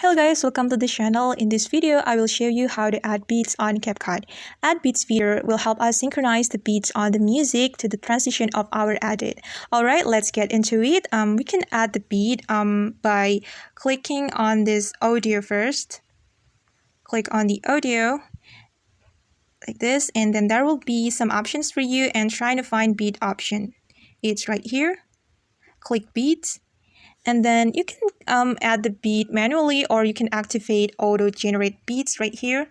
Hello guys, welcome to the channel. In this video, I will show you how to add beats on Capcut. Add beats feature will help us synchronize the beats on the music to the transition of our edit. Alright, let's get into it. We can add the beat by clicking on this audio first. Click on the audio like this, and then there will be some options for you and trying to find beat option. It's right here. Click beats. And then you can add the beat manually, or you can activate auto generate beats right here.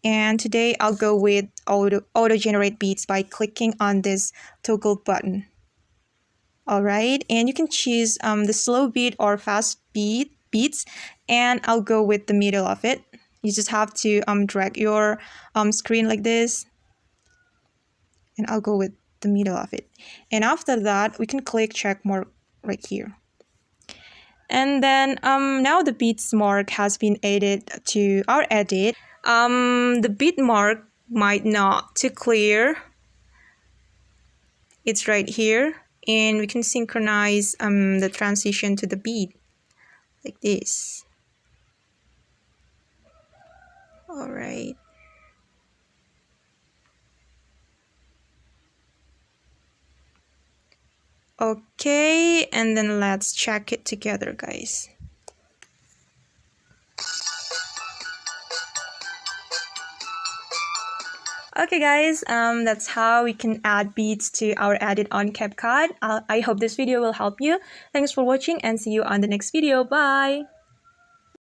And today I'll go with auto generate beats by clicking on this toggle button. All right, and you can choose the slow beat or fast beats, and I'll go with the middle of it. You just have to drag your screen like this, and I'll go with the middle of it. And after that, we can click check mark right here. And then now the beats mark has been added to our edit. The beat mark might not too clear. It's right here, and we can synchronize the transition to the beat like this. All right. Okay, and then let's check it together, guys. Okay guys, that's how we can add beats to our edit on Capcut. I hope this video will help you. Thanks for watching and see you on the next video. Bye!